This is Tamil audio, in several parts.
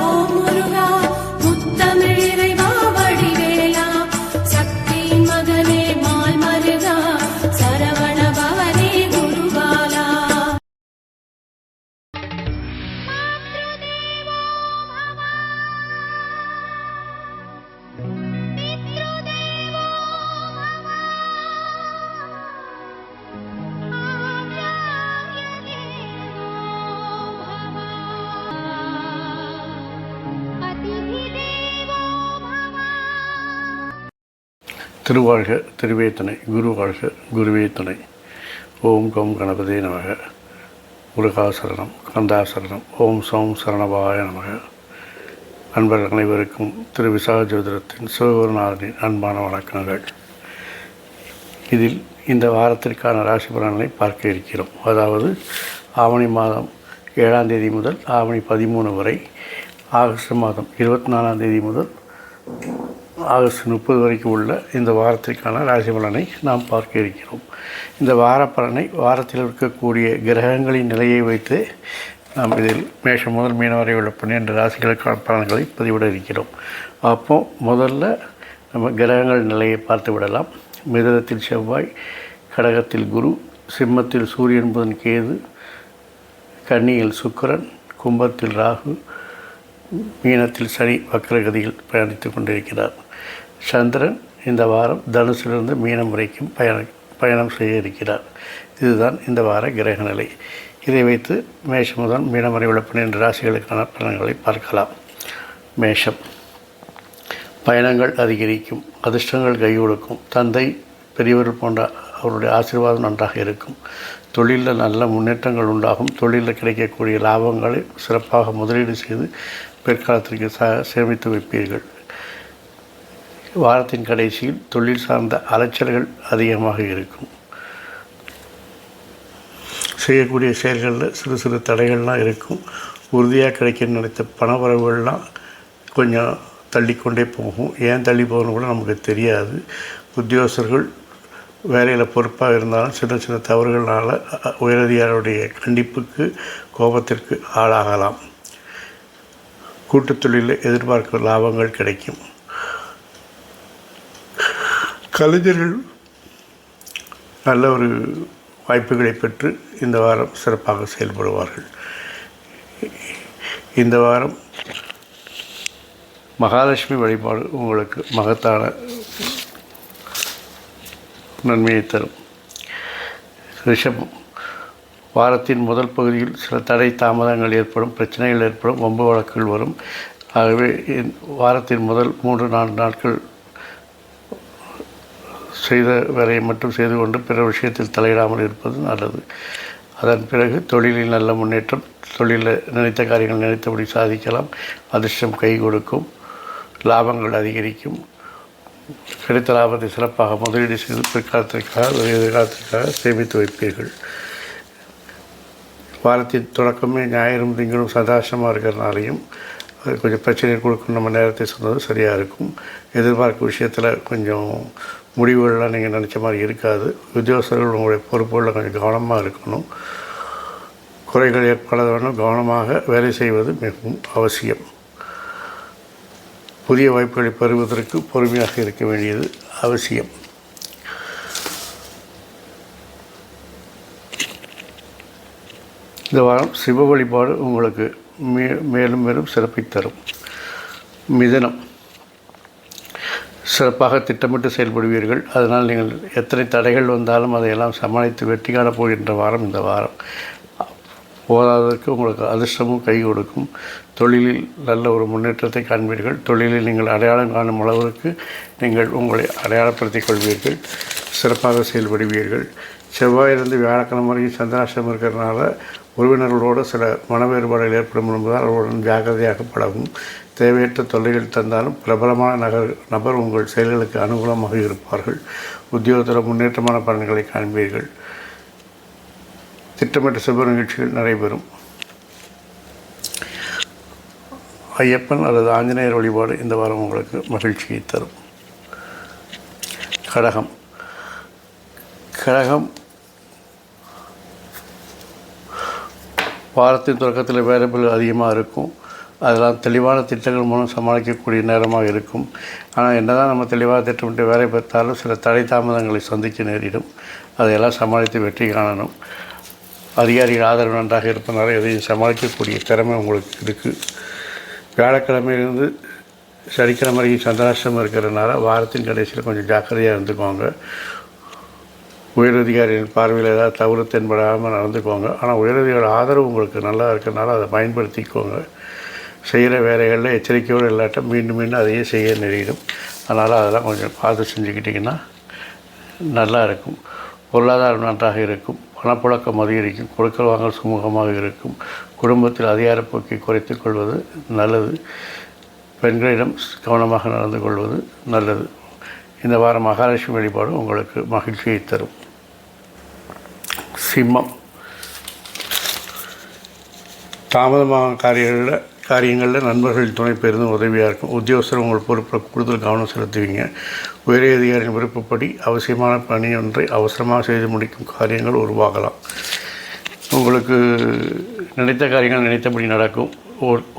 ஓம் முருகா முத்தமிழ் இறைவா வடிவேலா சக்தியின் மகனே மால் மருகா சரவண பவனே குருபாலா. திருவாழ்க திருவே துணை, குரு வாழ்க குருவே துணை. ஓம் கம் கணபதே நமக. முருகாசரணம், கந்தாசரணம். ஓம் சோம் சரணபாய நமக. அன்பர்கள் அனைவருக்கும் திரு விசாக ஜோதிடத்தின் சிவகுருநாதனின் அன்பான வணக்கங்கள். இதில் இந்த வாரத்திற்கான ராசி பலன்களை பார்க்க இருக்கிறோம். அதாவது ஆவணி மாதம் 7ஆம் தேதி முதல் ஆவணி 13 வரை, ஆகஸ்ட் மாதம் 24ஆம் தேதி முதல் ஆகஸ்ட் 30 வரைக்கும் உள்ள இந்த வாரத்திற்கான ராசி பலனை நாம் பார்க்க இருக்கிறோம். இந்த வார பலனை வாரத்தில் இருக்கக்கூடிய கிரகங்களின் நிலையை வைத்து நாம் இதில் மேஷம் முதல் மீனம் வரை உள்ள 12 ராசிகளுக்கான பலன்களை பதிவிட இருக்கிறோம். அப்போ முதல்ல நம்ம கிரகங்கள் நிலையை பார்த்து விடலாம். மிதுனத்தில் செவ்வாய், கடகத்தில் குரு, சிம்மத்தில் சூரியன் புதன் கேது, கன்னியில் சுக்கிரன், கும்பத்தில் ராகு, மீனத்தில் சனி வக்ரகதியில் பயணித்து கொண்டிருக்கிறார். சந்திரன் இந்த வாரம் தனுசிலிருந்து மீனம் வரைக்கும் பயணம் செய்ய இருக்கிறார். இதுதான் இந்த வார கிரக நிலை. இதை வைத்து மேஷம் முதல் மீனம் வரை உள்ள 12 ராசிகளுக்கான பலன்களை பார்க்கலாம். மேஷம், பயணங்கள் அதிகரிக்கும், அதிர்ஷ்டங்கள் கை கொடுக்கும், தந்தை பெரியவர்கள் போன்ற அவருடைய ஆசீர்வாதம் நன்றாக இருக்கும், தொழிலில் நல்ல முன்னேற்றங்கள் உண்டாகும், தொழிலில் கிடைக்கக்கூடிய லாபங்களை சிறப்பாக முதலீடு செய்து பிற்காலத்திற்கு சேமித்து வைப்பீர்கள். வாரத்தின் கடைசியில் தொழில் சார்ந்த அலைச்சல்கள் அதிகமாக இருக்கும். செய்யக்கூடிய செயல்களில் சிறு சிறு தடைகள்லாம் இருக்கும். உறுதியாக கிடைக்கணும்னு நினைத்த பணவரவுகள்லாம் கொஞ்சம் தள்ளிக்கொண்டே போகும். ஏன் தள்ளி போகணும் கூட நமக்கு தெரியாது. உத்தியோகஸ்தர்கள் வேலையில் பொறுப்பாக இருந்தாலும் சின்ன சின்ன தவறுகளால் உயரதிகாரியுடைய கண்டிப்புக்கு, கோபத்திற்கு ஆளாகலாம். கூட்டுத் தொழிலில் எதிர்பார்க்கும் லாபங்கள் கிடைக்கும். கலைஞர்கள் நல்ல ஒரு வாய்ப்புகளை பெற்று இந்த வாரம் சிறப்பாக செயல்படுவார்கள். இந்த வாரம் மகாலட்சுமி வழிபாடு உங்களுக்கு மகத்தான நன்மையை தரும். ரிஷபம், வாரத்தின் முதல் பகுதியில் சில தடை தாமதங்கள் ஏற்படும், பிரச்சனைகள் ஏற்படும், வம்பு வழக்குகள் வரும். ஆகவே வாரத்தின் முதல் 3-4 நாட்கள் செய்த வேலையை மட்டும் செய்து கொண்டு பிற விஷயத்தில் தலையிடாமல் இருப்பது நல்லது. அதன் பிறகு தொழிலில் நல்ல முன்னேற்றம், தொழிலில் நினைத்த காரியங்கள் நினைத்தபடி சாதிக்கலாம், அதிர்ஷ்டம் கை கொடுக்கும், லாபங்கள் அதிகரிக்கும். கிடைத்த லாபத்தை சிறப்பாக முதலீடு செய்து பிற்காலத்திற்காக எதிர்காலத்திற்காக சேமித்து வைப்பீர்கள். வாரத்தின் தொடக்கமே ஞாயிறும் திங்களும் சதாசமாக இருக்கிறதுனாலையும் அது கொஞ்சம் பிரச்சனை கொடுக்கும். நம்ம நேரத்தை சொன்னது சரியாக இருக்கும். எதிர்பார்க்கும் விஷயத்தில் கொஞ்சம் முடிவுகள்லாம் நீங்கள் நினச்ச மாதிரி இருக்காது. உத்தியோகஸ்தர்கள் உங்களுடைய பொறுப்புகளில் கொஞ்சம் கவனமாக இருக்கணும். குறைகள் ஏற்படாத வேணும் கவனமாக வேலை செய்வது மிகவும் அவசியம். புதிய வாய்ப்புகளை பெறுவதற்கு பொறுமையாக இருக்க வேண்டியது அவசியம். இந்த வாரம் சிவ வழிபாடு உங்களுக்கு மேலும் மேலும் சிறப்பை தரும். மிதுனம், சிறப்பாக திட்டமிட்டு செயல்படுவீர்கள். அதனால் நீங்கள் எத்தனை தடைகள் வந்தாலும் அதையெல்லாம் சமாளித்து வெற்றி காணப் போகின்ற வாரம் இந்த வாரம். போதாததற்கு உங்களுக்கு அதிர்ஷ்டமும் கை கொடுக்கும். தொழிலில் நல்ல ஒரு முன்னேற்றத்தை காண்பீர்கள். தொழிலில் நீங்கள் அடையாளம் காணும் அளவிற்கு நீங்கள் உங்களை அடையாளப்படுத்திக் கொள்வீர்கள். சிறப்பாக செயல்படுவீர்கள். செவ்வாயிலிருந்து வியாழக்கிழமை வரைக்கும் சந்திராஷ்டிரமம் இருக்கிறதுனால உறவினர்களோடு சில மன வேறுபாடுகள் ஏற்படும் என்பதால் அவர்களுடன் ஜாக்கிரதையாக பழகும். தேவையற்ற தொல்லைகள் தந்தாலும் பிரபலமான நபர் உங்கள் செயல்களுக்கு அனுகூலமாக இருப்பார்கள். உத்தியோகத்தில் முன்னேற்றமான பலன்களை காண்பீர்கள். திட்டமிட்ட சுப நிகழ்ச்சிகள் நடைபெறும். ஐயப்பன் அல்லது ஆஞ்சநேயர் வழிபாடு இந்த வாரம் உங்களுக்கு மகிழ்ச்சியை தரும். கடகம், வாரத்தின் தொடக்கத்தில் வேலைகள் அதிகமாக இருக்கும். அதெல்லாம் தெளிவான திட்டங்கள் மூலம் சமாளிக்கக்கூடிய நேரமாக இருக்கும். ஆனால் என்னதான் நம்ம தெளிவாக திட்டமிட்டு வேலை பார்த்தாலும் சில தடை தாமதங்களை சந்திக்க நேரிடும். அதையெல்லாம் சமாளித்து வெற்றி காணணும். அதிகாரிகள் ஆதரவு நன்றாக இருப்பதனால எதையும் சமாளிக்கக்கூடிய திறமை உங்களுக்கு இருக்குது. வியாழக்கிழமையிலிருந்து சனிக்கிழமை வரைக்கும் சந்திராஷ்டிரமம் இருக்கிறதுனால வாரத்தின் கடைசியில் கொஞ்சம் ஜாக்கிரதையாக இருந்துக்கோங்க. உயரதிகாரிகளின் பார்வையில் ஏதாவது தவறு தென்படாமல் நடந்துக்கோங்க. ஆனால் உயரதிகாரிகள் ஆதரவு உங்களுக்கு நல்லா இருக்கிறதுனால அதை பயன்படுத்திக்கோங்க. செய்கிற வேலைகளில் எச்சரிக்கையோடு இல்லாட்ட மீண்டும் மீண்டும் அதையே செய்ய நேரிடும். அதனால் அதெல்லாம் கொஞ்சம் பார்த்து செஞ்சுக்கிட்டிங்கன்னா நல்லா இருக்கும். பொருளாதாரம் நன்றாக இருக்கும். பணப்புழக்கம் அதிகரிக்கும். கொடுக்கல் வாங்கல் சுமூகமாக இருக்கும். குடும்பத்தில் அதிகார போக்கை குறைத்து கொள்வது நல்லது. பெண்களிடம் கவனமாக நடந்து கொள்வது நல்லது. இந்த வாரம் மகாலட்சுமி வழிபாடு உங்களுக்கு மகிழ்ச்சியை தரும். சிம்மம். தாமதமாக காரியங்களில் நண்பர்களின் துணை பெரிதும் உதவியாக இருக்கும். உத்தியோகஸ்தர் உங்கள் பொறுப்பில் கூடுதல் கவனம் செலுத்துவீங்க. உயரிய அதிகாரியின் விருப்பப்படி அவசியமான பணி ஒன்றை அவசரமாக செய்து முடிக்கும் காரியங்கள் உருவாகலாம். உங்களுக்கு நினைத்த காரியங்கள் நினைத்தபடி நடக்கும்.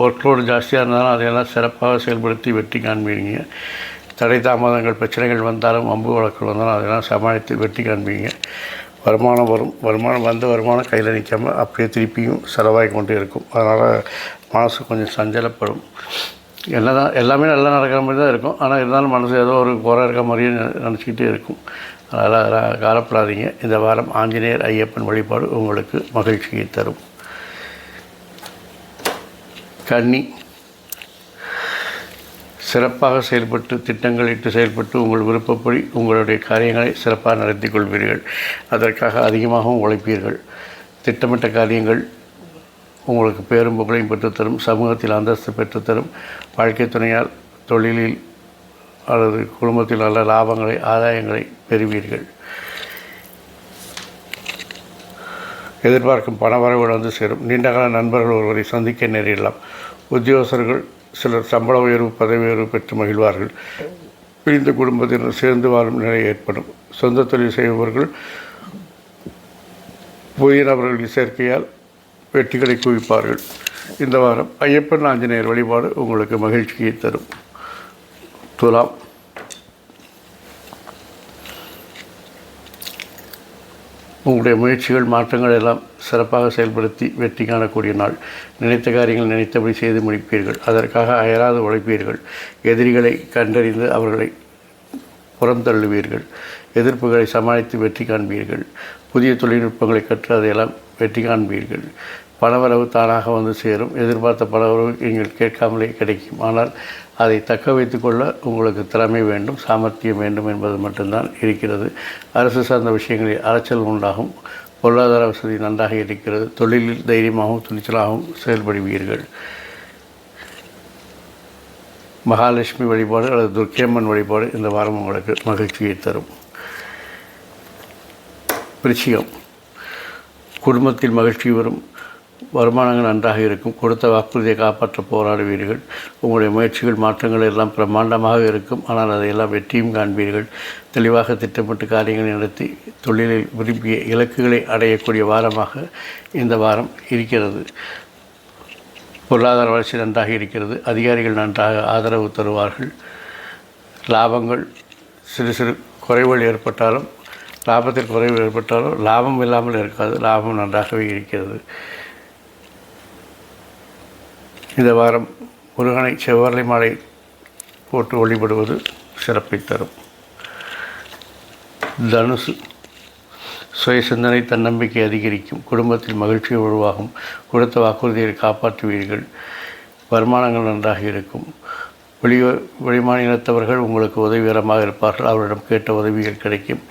ஒர்க்லோடு ஜாஸ்தியாக இருந்தாலும் அதையெல்லாம் சிறப்பாக செயல்படுத்தி வெற்றி காண்பீங்க. தடை தாமதங்கள் பிரச்சனைகள் வந்தாலும் அம்பு வழக்குகள் வந்தாலும் அதெல்லாம் சமாளித்து வெற்றி காண்பீங்க. வருமானம் வரும். வருமானம் கையில் நிற்காமல் அப்படியே திருப்பியும் செலவாகி கொண்டே இருக்கும். அதனால் மனசு கொஞ்சம் சஞ்சலப்படும். என்னதான் எல்லாமே நல்லா நடக்கிற மாதிரி தான் இருக்கும். ஆனால் இருந்தாலும் மனசு ஏதோ ஒரு குறை இருக்க மாதிரியே நினச்சிக்கிட்டே இருக்கும். அதனால் காலப்படாதீங்க. இந்த வாரம் ஆஞ்சநேயர் ஐயப்பன் வழிபாடு உங்களுக்கு மகிழ்ச்சியை தரும். கன்னி. சிறப்பாக செயல்பட்டு திட்டங்கள் இட்டு செயல்பட்டு உங்கள் விருப்பப்படி உங்களுடைய காரியங்களை சிறப்பாக நடத்தி கொள்வீர்கள். அதற்காக அதிகமாகவும் உழைப்பீர்கள். திட்டமிட்ட காரியங்கள் உங்களுக்கு பேரும் புகழையும் பெற்றுத்தரும். சமூகத்தில் அந்தஸ்து பெற்றுத்தரும். வாழ்க்கை துணையால் தொழிலில் அல்லது குடும்பத்தில் நல்ல லாபங்களை ஆதாயங்களை பெறுவீர்கள். எதிர்பார்க்கும் பண வரவு வந்து சேரும். நீண்டகால நண்பர்கள் ஒருவரை சந்திக்க நேரிடலாம். உத்தியோகஸ்தர்கள் சிலர் சம்பள உயர்வு பதவி உயர்வு பெற்று மகிழ்வார்கள். பிரிந்த குடும்பத்தினர் சேர்ந்து வாழும் நிலை ஏற்படும். சொந்த தொழில் செய்பவர்கள் புதிய நபர்களின் சேர்க்கையால் வெற்றிகளை குவிப்பார்கள். இந்த வாரம் ஐயப்பன் ஆஞ்சநேயர் வழிபாடு உங்களுக்கு மகிழ்ச்சியை தரும். துலாம். உங்களுடைய முயற்சிகள் மாற்றங்கள் எல்லாம் சிறப்பாக செயல்படுத்தி வெற்றி காணக்கூடிய நாள். நினைத்த காரியங்கள் நினைத்தபடி செய்து முடிப்பீர்கள். அதற்காக அயராது உழைப்பீர்கள். எதிரிகளை கண்டறிந்து அவர்களை புறந்தள்ளுவீர்கள். எதிர்ப்புகளை சமாளித்து வெற்றி காண்பீர்கள். புதிய தொழில்நுட்பங்களை கற்று அதையெல்லாம் வெற்றி காண்பீர்கள். பணவரவு தானாக வந்து சேரும். எதிர்பார்த்த பணவரவு நீங்கள் கேட்காமலே கிடைக்கும். ஆனால் அதை தக்க வைத்து கொள்ள உங்களுக்கு திறமை வேண்டும், சாமர்த்தியம் வேண்டும் என்பது மட்டும்தான் இருக்கிறது. அரசு சார்ந்த விஷயங்களில் அலைச்சல் உண்டாகும். பொருளாதார வசதி நன்றாக இருக்கிறது. தொழிலில் தைரியமாகவும் துணிச்சலாகவும் செயல்படுவீர்கள். மகாலட்சுமி வழிபாடு அல்லது துர்க்கியம்மன் வழிபாடு இந்த வாரம் உங்களுக்கு மகிழ்ச்சியை தரும். விருச்சிகம். குடும்பத்தில் மகிழ்ச்சி வரும். வருமானங்கள் நன்றாக இருக்கும். கொடுத்த வாக்குறுதியை காப்பாற்ற போராடுவீர்கள். உங்களுடைய முயற்சிகள் மாற்றங்கள் எல்லாம் பிரம்மாண்டமாக இருக்கும். ஆனால் அதையெல்லாம் வெற்றியும் காண்பீர்கள். தெளிவாக திட்டமிட்டு காரியங்களை நடத்தி தொழிலில் விரும்பிய இலக்குகளை அடையக்கூடிய வாரமாக இந்த வாரம் இருக்கிறது. பொருளாதார வளர்ச்சி நன்றாக இருக்கிறது. அதிகாரிகள் நன்றாக ஆதரவு தருவார்கள். லாபங்கள் சிறு சிறு குறைவுகள் ஏற்பட்டாலும் லாபத்தில் குறைவு ஏற்பட்டாலும் லாபம் இல்லாமல் இருக்காது. லாபம் நன்றாகவே இருக்கிறது. இந்த வாரம் முருகனை செவ்வரளி மாலை போட்டு வழிபடுவது சிறப்பை தரும். தனுசு. சுய சிந்தனை தன்னம்பிக்கை அதிகரிக்கும். குடும்பத்தில் மகிழ்ச்சி உருவாகும். கொடுத்த வாக்குறுதியை காப்பாற்றுவீர்கள். வருமானங்கள் நன்றாக இருக்கும். வெளிமாநிலத்தவர்கள் உங்களுக்கு உதவிகரமாக இருப்பார்கள். அவரிடம் கேட்ட உதவிகள் கிடைக்கும்.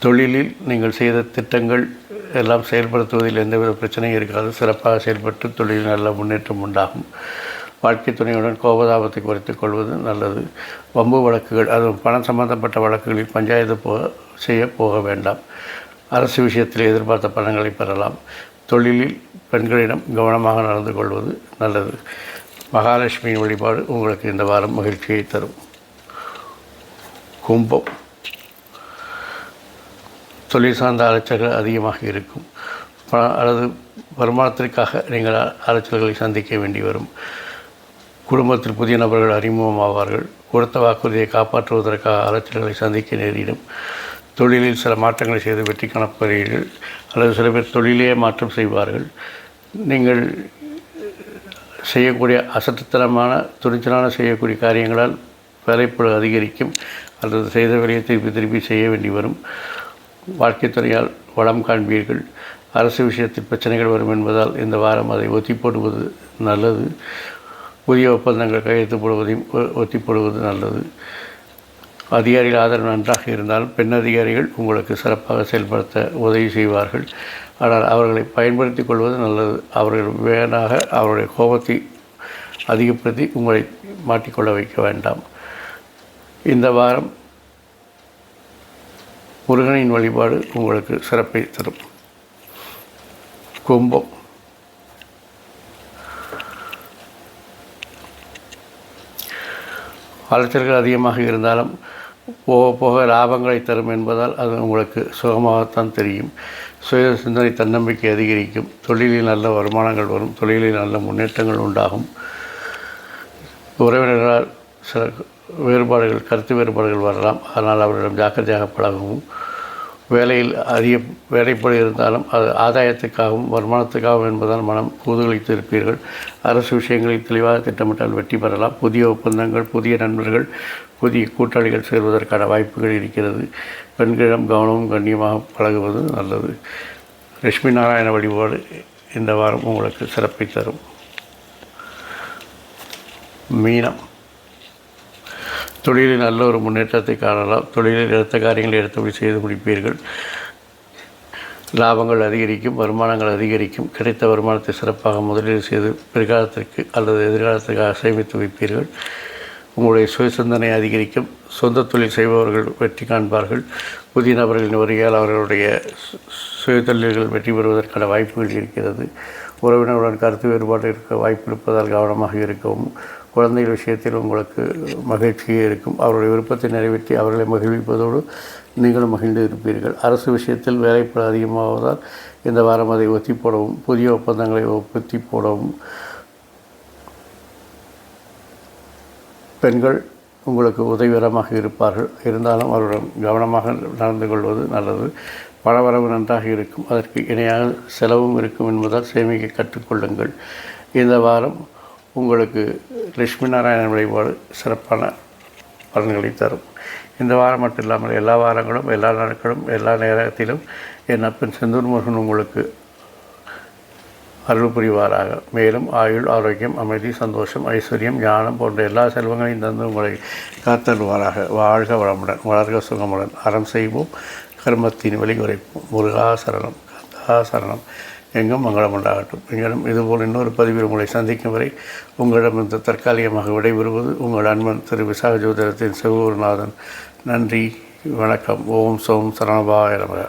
தொழிலில் நீங்கள் செய்த திட்டங்கள் எல்லாம் செயல்படுத்துவதில் எந்தவித பிரச்சனையும் இருக்காது. சிறப்பாக செயல்பட்டு தொழிலில் நல்ல முன்னேற்றம் உண்டாகும். வாழ்க்கை துணையுடன் கோபதாபத்தை குறைத்துக் கொள்வது நல்லது. வம்பு வழக்குகள், அதுவும் பணம் சம்பந்தப்பட்ட வழக்குகளில் பஞ்சாயத்து செய்ய போக வேண்டாம். அரசு விஷயத்தில் எதிர்பார்த்த பணங்களை பெறலாம். தொழிலில் பெண்களிடம் கவனமாக நடந்து கொள்வது நல்லது. மகாலட்சுமியின் வழிபாடு உங்களுக்கு இந்த வாரம் மகிழ்ச்சியை தரும். கும்பம். தொழில் சார்ந்த அலைச்சல்கள் அதிகமாக இருக்கும். அல்லது வருமானத்திற்காக நீங்கள் அலைச்சல்களை சந்திக்க வேண்டி வரும். குடும்பத்தில் புதிய நபர்கள் அறிமுகமாவார்கள். கொடுத்த வாக்குறுதியை காப்பாற்றுவதற்காக அலைச்சல்களை சந்திக்க நேரிடும். தொழிலில் சில மாற்றங்களை செய்து வெற்றி காணப்படுவீர்கள். அல்லது சில பேர் தொழிலே மாற்றம் செய்வார்கள். நீங்கள் செய்யக்கூடிய அசட்டுத்தனமான துணிச்சலான செய்யக்கூடிய காரியங்களால் வேலைப்பளு அதிகரிக்கும். அல்லது செய்த வேலையை திருப்பி செய்ய வேண்டி வரும். வாழ்க்கை துறையால் வளம் காண்பீர்கள். அரசு விஷயத்தில் பிரச்சனைகள் வரும் என்பதால் இந்த வாரம் அதை ஒத்தி போடுவது நல்லது. புதிய ஒப்பந்தங்கள் கையெழுத்து போடுவதையும் ஒத்தி போடுவது நல்லது. அதிகாரிகள் ஆதரவு நன்றாக இருந்தாலும் பெண் அதிகாரிகள் உங்களுக்கு சிறப்பாக செயல்படுத்த உதவி செய்வார்கள். ஆனால் அவர்களை பயன்படுத்தி கொள்வது நல்லது. அவர்கள் வேணாக அவருடைய கோபத்தை அதிகப்படுத்தி உங்களை மாட்டிக்கொள்ள வைக்க வேண்டாம். இந்த வாரம் முருகனின் வழிபாடு உங்களுக்கு சிறப்பை தரும். கும்பம். அலைச்சல்கள் அதிகமாக இருந்தாலும் போக போக லாபங்களை தரும் என்பதால் அது உங்களுக்கு சுகமாகத்தான் தெரியும். சுய சிந்தனை தன்னம்பிக்கை அதிகரிக்கும். தொழிலில் நல்ல வருமானங்கள் வரும். தொழிலில் நல்ல முன்னேற்றங்கள் உண்டாகும். உறவினர்களால் சில வேறுபாடுகள், கருத்து வேறுபாடுகள் வரலாம். அதனால் அவர்களிடம் ஜாக்கிரதையாக பழகவும். வேலையில் அதிக வேலைப்படு இருந்தாலும் அது ஆதாயத்துக்காகவும் வருமானத்துக்காகவும் என்பதால் மனம் கூதுகளித்து இருப்பீர்கள். அரசு விஷயங்களில் தெளிவாக திட்டமிட்டால் வெற்றி பெறலாம். புதிய ஒப்பந்தங்கள், புதிய நண்பர்கள், புதிய கூட்டாளிகள் சேர்வதற்கான வாய்ப்புகள் இருக்கிறது. பெண்களிடம் கவனமும் கண்ணியமாக பழகுவது நல்லது. லட்சுமி நாராயண வழிபாடு இந்த வாரம் உங்களுக்கு சிறப்பை தரும். மீனம். தொழிலில் நல்ல ஒரு முன்னேற்றத்தை காணலாம். தொழிலில் எடுத்த காரியங்களை எடுத்தபடி செய்து முடிப்பீர்கள். லாபங்கள் அதிகரிக்கும். வருமானங்கள் அதிகரிக்கும். கிடைத்த வருமானத்தை சிறப்பாக முதலீடு செய்து பிற்காலத்திற்கு அல்லது எதிர்காலத்திற்காக சேமித்து வைப்பீர்கள். உங்களுடைய சுய சிந்தனை அதிகரிக்கும். சொந்த தொழில் செய்பவர்கள் வெற்றி காண்பார்கள். புதிய நபர்களின் வருகையால் அவர்களுடைய சுய தொழில்கள் வெற்றி பெறுவதற்கான வாய்ப்புகள் இருக்கிறது. உறவினருடன் கருத்து வேறுபாடு இருக்க வாய்ப்பு இருப்பதால் கவனமாக இருக்கவும். குழந்தைகள் விஷயத்தில் உங்களுக்கு மகிழ்ச்சியே இருக்கும். அவருடைய விருப்பத்தை நிறைவேற்றி அவர்களை மகிழ்விப்பதோடு நீங்களும் மகிழ்ந்து இருப்பீர்கள். அரசு விஷயத்தில் வேலைப்பளு அதிகமாவதால் இந்த வாரம் அதை ஒத்தி போடவும், புதிய ஒப்பந்தங்களை ஒத்தி போடவும். பெண்கள் உங்களுக்கு உதவிகரமாக இருப்பார்கள். இருந்தாலும் அவருடன் கவனமாக நடந்து கொள்வது நல்லது. பணவரவு நன்றாக இருக்கும். அதற்கு இணையாக செலவும் இருக்கும் என்பதால் சேமிக்க கற்றுக்கொள்ளுங்கள். இந்த வாரம் உங்களுக்கு லட்சுமி நாராயணன் வழிபாடு சிறப்பான பலன்களை தரும். இந்த வாரம் மட்டும் இல்லாமல் எல்லா வாரங்களும், எல்லா நாட்களும், எல்லா நேரத்திலும் என் அப்பன் செந்தூர் முருகன் உங்களுக்கு அருள் புரிவாராக. மேலும் ஆயுள், ஆரோக்கியம், அமைதி, சந்தோஷம், ஐஸ்வர்யம், ஞானம் போன்ற எல்லா செல்வங்களையும் தந்து உங்களை காத்தருவாராக. வாழ்க வளமுடன், வளர்க சுகமுடன். அறம் செய்வோம், கர்மத்தின் வழி குறைப்போம். முருகா சரணம், கந்தா சரணம். எங்கும் மங்களம் உண்டாகட்டும். எங்களும் இதுபோல் இன்னொரு பதிவில் உங்களை சந்திக்கும் வரை உங்களிடமிருந்து தற்காலிகமாக விடைபெறுவது உங்கள் அன்பன் திரு விசாக ஜோதிடத்தின் சிவகுருநாதன். நன்றி, வணக்கம். ஓம் சோம் சரணபாய நமக.